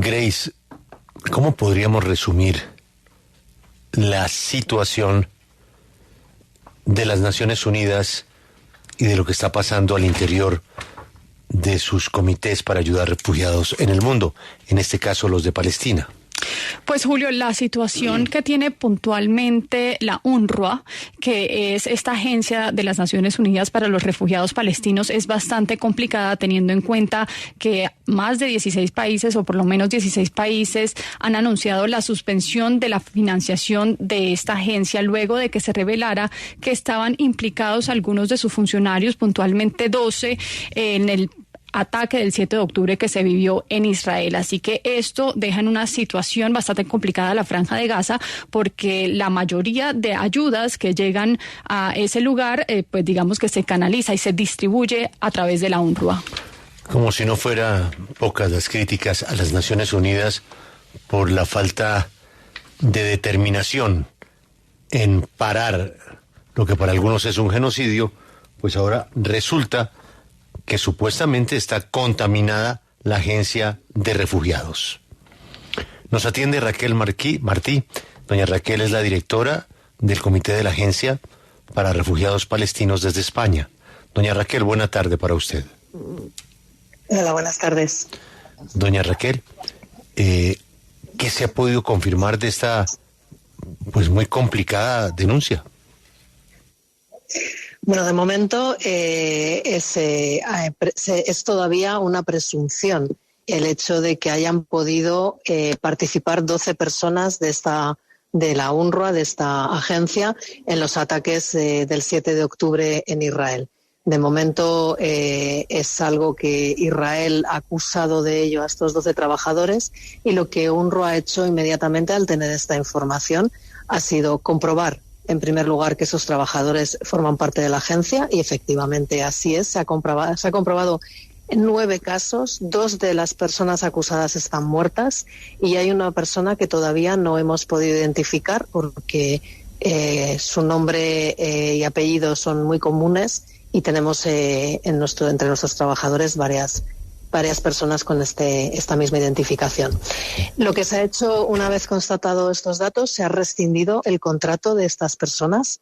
Grace, ¿cómo podríamos resumir la situación de las Naciones Unidas y de lo que está pasando al interior de sus comités para ayudar a refugiados en el mundo, en este caso los de Palestina? Pues Julio, la situación que tiene puntualmente la UNRWA, que es esta agencia de las Naciones Unidas para los Refugiados Palestinos, es bastante complicada, teniendo en cuenta que más de 16 países, o por lo menos 16 países, han anunciado la suspensión de la financiación de esta agencia luego de que se revelara que estaban implicados algunos de sus funcionarios, puntualmente 12, en el ataque del 7 de octubre que se vivió en Israel. Así que esto deja en una situación bastante complicada a la Franja de Gaza, porque la mayoría de ayudas que llegan a ese lugar, pues digamos que se canaliza y se distribuye a través de la UNRWA. Como si no fuera pocas las críticas a las Naciones Unidas por la falta de determinación en parar lo que para algunos es un genocidio, pues ahora resulta que supuestamente está contaminada la agencia de refugiados. Nos atiende Raquel Martí. Doña Raquel es la directora del comité de la Agencia para Refugiados Palestinos desde España. Doña Raquel, buena tarde para usted. Hola, buenas tardes. Doña Raquel, ¿qué se ha podido confirmar de esta pues muy complicada denuncia? Bueno, de momento es todavía una presunción el hecho de que hayan podido participar 12 personas de la UNRWA, de esta agencia, en los ataques del 7 de octubre en Israel. De momento es algo que Israel ha acusado de ello a estos 12 trabajadores, y lo que UNRWA ha hecho inmediatamente al tener esta información ha sido comprobar, en primer lugar, que esos trabajadores forman parte de la agencia, y efectivamente así es. Se ha comprobado en 9 casos, 2 de las personas acusadas están muertas, y hay una persona que todavía no hemos podido identificar porque su nombre y apellido son muy comunes, y tenemos entre nuestros trabajadores varias personas con esta misma identificación. Lo que se ha hecho una vez constatado estos datos, se ha rescindido el contrato de estas personas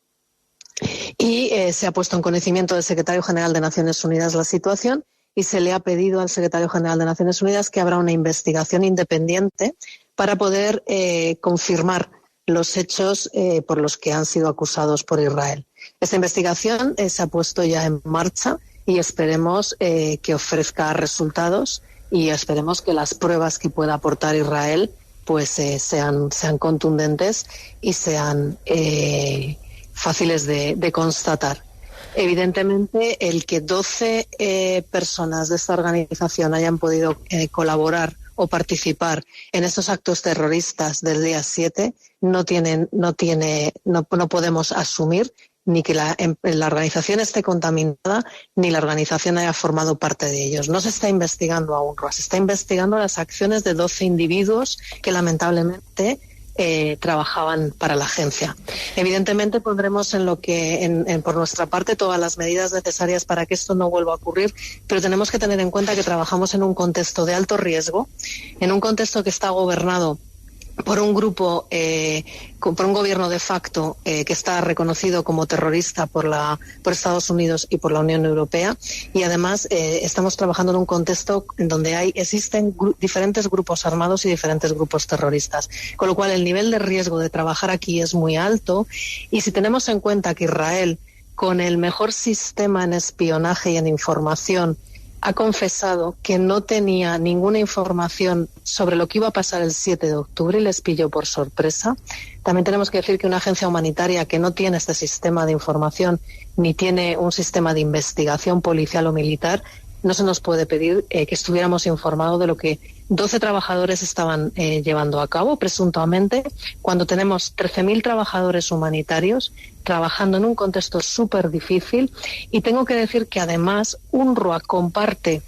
y se ha puesto en conocimiento del Secretario General de Naciones Unidas la situación, y se le ha pedido al Secretario General de Naciones Unidas que abra una investigación independiente para poder confirmar los hechos por los que han sido acusados por Israel. Esta investigación se ha puesto ya en marcha, y esperemos que ofrezca resultados, y esperemos que las pruebas que pueda aportar Israel pues sean contundentes y sean fáciles de constatar. Evidentemente, el que 12 personas de esta organización hayan podido colaborar o participar en estos actos terroristas del día 7 no podemos asumir ni que la organización esté contaminada, ni la organización haya formado parte de ellos. No se está investigando a UNRWA, se está investigando las acciones de 12 individuos que lamentablemente trabajaban para la agencia. Evidentemente pondremos por nuestra parte todas las medidas necesarias para que esto no vuelva a ocurrir, pero tenemos que tener en cuenta que trabajamos en un contexto de alto riesgo, en un contexto que está gobernado por un grupo, por un gobierno de facto que está reconocido como terrorista por Estados Unidos y por la Unión Europea, y además estamos trabajando en un contexto en donde existen diferentes grupos armados y diferentes grupos terroristas, con lo cual el nivel de riesgo de trabajar aquí es muy alto. Y si tenemos en cuenta que Israel, con el mejor sistema en espionaje y en información, ha confesado que no tenía ninguna información sobre lo que iba a pasar el 7 de octubre y les pilló por sorpresa. También tenemos que decir que una agencia humanitaria que no tiene este sistema de información ni tiene un sistema de investigación policial o militar, no se nos puede pedir que estuviéramos informados de lo que 12 trabajadores estaban llevando a cabo, presuntamente, cuando tenemos 13.000 trabajadores humanitarios trabajando en un contexto súper difícil. Y tengo que decir que además UNRWA comparte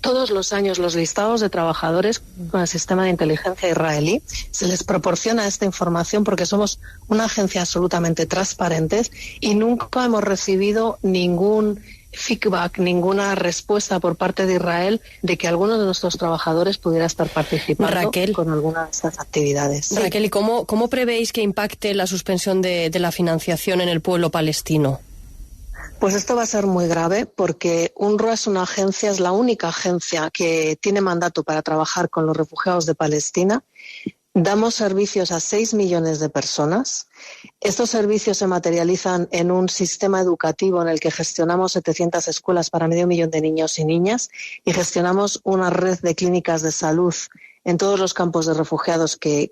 todos los años los listados de trabajadores con el sistema de inteligencia israelí. Se les proporciona esta información porque somos una agencia absolutamente transparente, y nunca hemos recibido ningún feedback, ninguna respuesta por parte de Israel de que alguno de nuestros trabajadores pudiera estar participando Raquel, con alguna de estas actividades. Sí. Raquel, ¿y cómo prevéis que impacte la suspensión de la financiación en el pueblo palestino? Pues esto va a ser muy grave porque UNRWA es una agencia, es la única agencia que tiene mandato para trabajar con los refugiados de Palestina. Damos servicios a 6 millones de personas. Estos servicios se materializan en un sistema educativo en el que gestionamos 700 escuelas para 500.000 de niños y niñas y gestionamos una red de clínicas de salud en todos los campos de refugiados que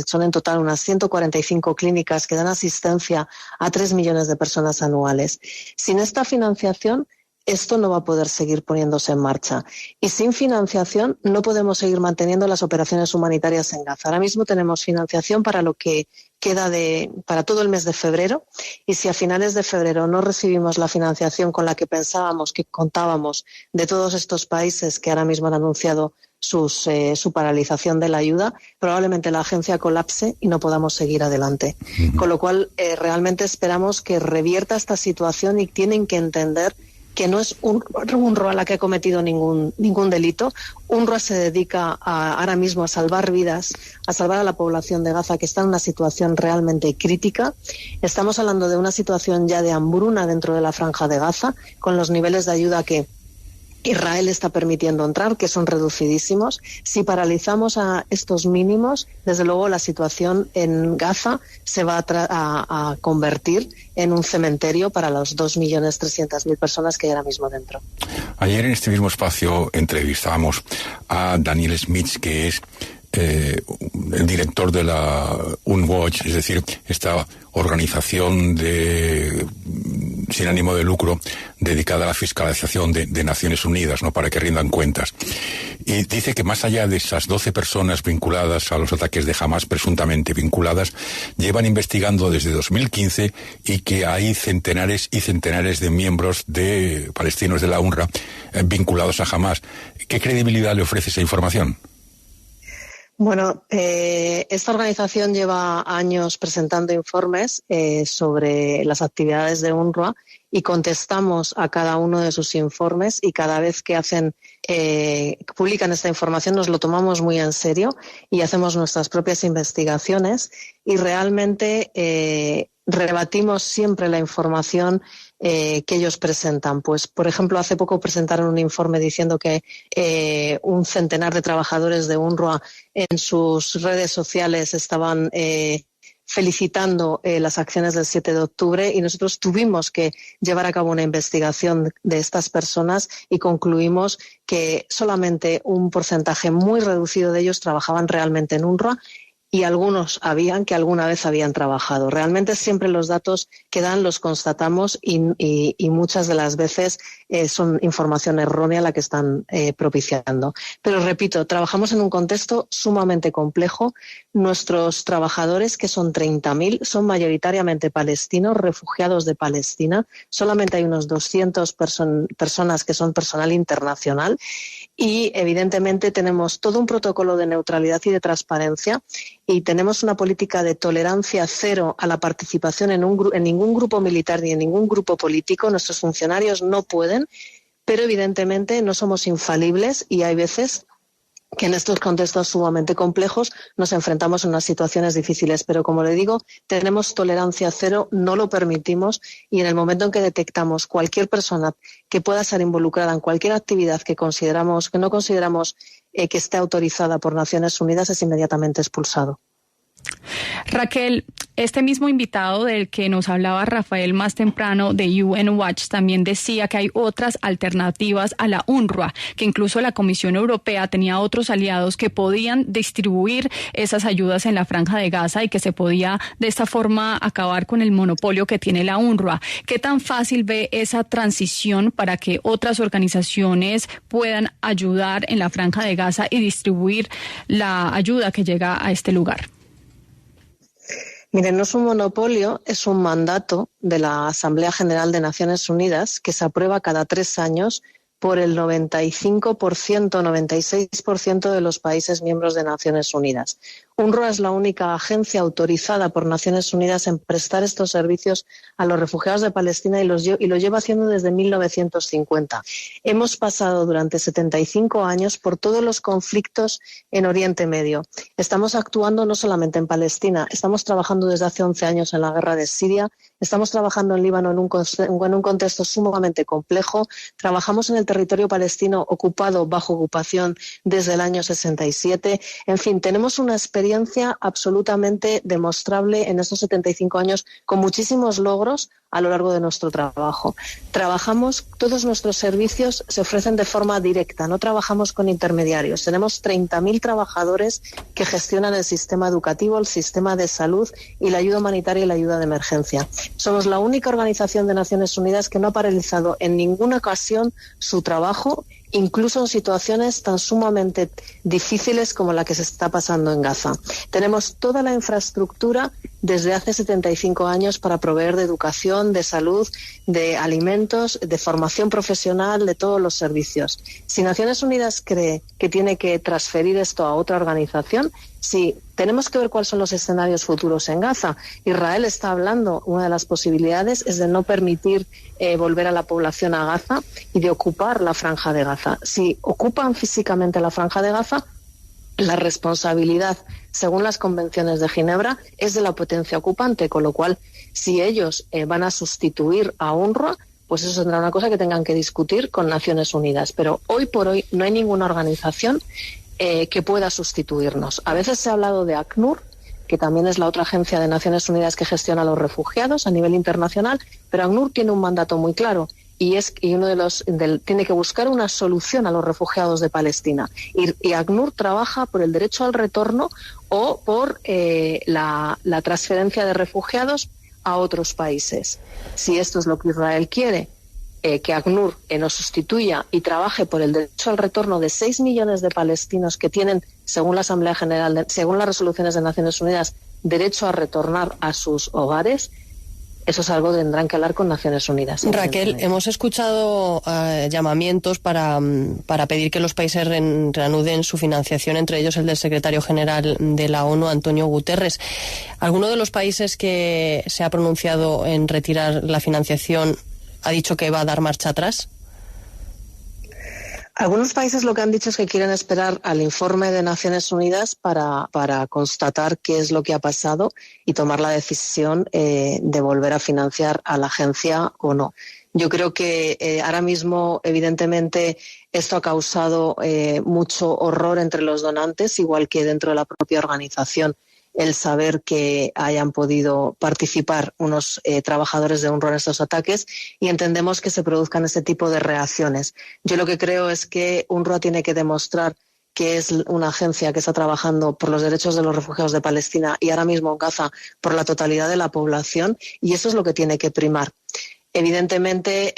son en total unas 145 clínicas que dan asistencia a 3 millones de personas anuales. Sin esta financiación, esto no va a poder seguir poniéndose en marcha. Y sin financiación no podemos seguir manteniendo las operaciones humanitarias en Gaza. Ahora mismo tenemos financiación para lo que queda para todo el mes de febrero, y si a finales de febrero no recibimos la financiación con la que pensábamos que contábamos de todos estos países que ahora mismo han anunciado su paralización de la ayuda, probablemente la agencia colapse y no podamos seguir adelante. Con lo cual, realmente esperamos que revierta esta situación y tienen que entender que no es UNRWA la que ha cometido ningún delito. UNRWA se dedica ahora mismo a salvar vidas, a salvar a la población de Gaza, que está en una situación realmente crítica. Estamos hablando de una situación ya de hambruna dentro de la franja de Gaza, con los niveles de ayuda que Israel está permitiendo entrar, que son reducidísimos. Si paralizamos a estos mínimos, desde luego la situación en Gaza se va a convertir en un cementerio para los 2.300.000 personas que hay ahora mismo dentro. Ayer en este mismo espacio entrevistábamos a Daniel Smith, que es el director de la UNWatch, es decir, esta organización sin ánimo de lucro dedicada a la fiscalización de Naciones Unidas, ¿no?, para que rindan cuentas. Y dice que más allá de esas 12 personas vinculadas a los ataques de Hamas, presuntamente vinculadas, llevan investigando desde 2015 y que hay centenares y centenares de miembros de palestinos de la UNRWA vinculados a Hamas. ¿Qué credibilidad le ofrece esa información? Bueno, esta organización lleva años presentando informes sobre las actividades de UNRWA y contestamos a cada uno de sus informes, y cada vez que publican esta información nos lo tomamos muy en serio y hacemos nuestras propias investigaciones, y realmente rebatimos siempre la información que ellos presentan. Pues, por ejemplo, hace poco presentaron un informe diciendo que un centenar de trabajadores de UNRWA en sus redes sociales estaban felicitando las acciones del 7 de octubre, y nosotros tuvimos que llevar a cabo una investigación de estas personas y concluimos que solamente un porcentaje muy reducido de ellos trabajaban realmente en UNRWA, y algunos que alguna vez habían trabajado. Realmente siempre los datos que dan los constatamos y muchas de las veces son información errónea la que están propiciando. Pero repito, trabajamos en un contexto sumamente complejo. Nuestros trabajadores, que son 30.000, son mayoritariamente palestinos, refugiados de Palestina. Solamente hay unos 200 personas que son personal internacional. Y evidentemente tenemos todo un protocolo de neutralidad y de transparencia, y tenemos una política de tolerancia cero a la participación en ningún grupo militar ni en ningún grupo político. Nuestros funcionarios no pueden, pero evidentemente no somos infalibles, y hay veces que en estos contextos sumamente complejos nos enfrentamos a unas situaciones difíciles. Pero, como le digo, tenemos tolerancia cero, no lo permitimos, y en el momento en que detectamos cualquier persona que pueda ser involucrada en cualquier actividad que no consideramos que esté autorizada por Naciones Unidas, es inmediatamente expulsado. Raquel, este mismo invitado del que nos hablaba Rafael más temprano de UN Watch también decía que hay otras alternativas a la UNRWA, que incluso la Comisión Europea tenía otros aliados que podían distribuir esas ayudas en la Franja de Gaza y que se podía de esta forma acabar con el monopolio que tiene la UNRWA. ¿Qué tan fácil ve esa transición para que otras organizaciones puedan ayudar en la Franja de Gaza y distribuir la ayuda que llega a este lugar? Miren, no es un monopolio, es un mandato de la Asamblea General de Naciones Unidas que se aprueba cada 3 años por el 95%, 96% de los países miembros de Naciones Unidas. UNRWA es la única agencia autorizada por Naciones Unidas en prestar estos servicios a los refugiados de Palestina y lo lleva haciendo desde 1950. Hemos pasado durante 75 años por todos los conflictos en Oriente Medio. Estamos actuando no solamente en Palestina, estamos trabajando desde hace 11 años en la guerra de Siria, estamos trabajando en Líbano en un contexto sumamente complejo, trabajamos en el territorio palestino ocupado bajo ocupación desde el año 67. En fin, tenemos una experiencia absolutamente demostrable en estos 75 años con muchísimos logros a lo largo de nuestro trabajo. Todos nuestros servicios se ofrecen de forma directa, no trabajamos con intermediarios. Tenemos 30.000 trabajadores que gestionan el sistema educativo, el sistema de salud y la ayuda humanitaria y la ayuda de emergencia. Somos la única organización de Naciones Unidas que no ha paralizado en ninguna ocasión su trabajo, incluso en situaciones tan sumamente difíciles como la que se está pasando en Gaza. Tenemos toda la infraestructura desde hace 75 años para proveer de educación, de salud, de alimentos, de formación profesional, de todos los servicios. Si Naciones Unidas cree que tiene que transferir esto a otra organización, sí, tenemos que ver cuáles son los escenarios futuros en Gaza. Israel está hablando, una de las posibilidades es de no permitir volver a la población a Gaza y de ocupar la franja de Gaza. Si ocupan físicamente la franja de Gaza, la responsabilidad, según las convenciones de Ginebra, es de la potencia ocupante, con lo cual, si ellos van a sustituir a UNRWA, pues eso será una cosa que tengan que discutir con Naciones Unidas. Pero hoy por hoy no hay ninguna organización que pueda sustituirnos. A veces se ha hablado de ACNUR, que también es la otra agencia de Naciones Unidas que gestiona a los refugiados a nivel internacional, pero ACNUR tiene un mandato muy claro y tiene que buscar una solución a los refugiados de Palestina. Y ACNUR trabaja por el derecho al retorno o por la transferencia de refugiados a otros países. Si esto es lo que Israel quiere, que ACNUR nos sustituya y trabaje por el derecho al retorno de 6 millones de palestinos que tienen, según la Asamblea General, según las resoluciones de Naciones Unidas, derecho a retornar a sus hogares, eso es algo que tendrán que hablar con Naciones Unidas. Raquel, hemos escuchado llamamientos para pedir que los países reanuden su financiación, entre ellos el del secretario general de la ONU, Antonio Guterres. ¿Alguno de los países que se ha pronunciado en retirar la financiación ha dicho que va a dar marcha atrás? Algunos países lo que han dicho es que quieren esperar al informe de Naciones Unidas para constatar qué es lo que ha pasado y tomar la decisión de volver a financiar a la agencia o no. Yo creo que ahora mismo, evidentemente, esto ha causado mucho horror entre los donantes, igual que dentro de la propia organización, el saber que hayan podido participar unos trabajadores de UNRWA en estos ataques, y entendemos que se produzcan ese tipo de reacciones. Yo lo que creo es que UNRWA tiene que demostrar que es una agencia que está trabajando por los derechos de los refugiados de Palestina y ahora mismo en Gaza por la totalidad de la población, y eso es lo que tiene que primar. Evidentemente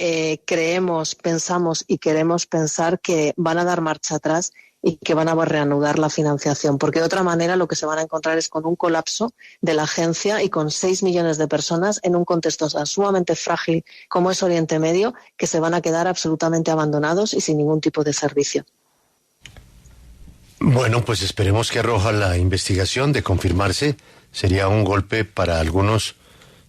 pensamos y queremos pensar que van a dar marcha atrás y que van a reanudar la financiación, porque de otra manera lo que se van a encontrar es con un colapso de la agencia y con 6 millones de personas en un contexto tan sumamente frágil como es Oriente Medio, que se van a quedar absolutamente abandonados y sin ningún tipo de servicio. Bueno, pues esperemos que arroja la investigación. De confirmarse, sería un golpe para algunos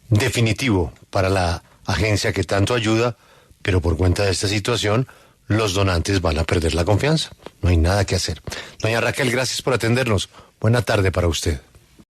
definitivo para la agencia que tanto ayuda, pero por cuenta de esta situación los donantes van a perder la confianza. No hay nada que hacer. Doña Raquel, gracias por atendernos. Buena tarde para usted.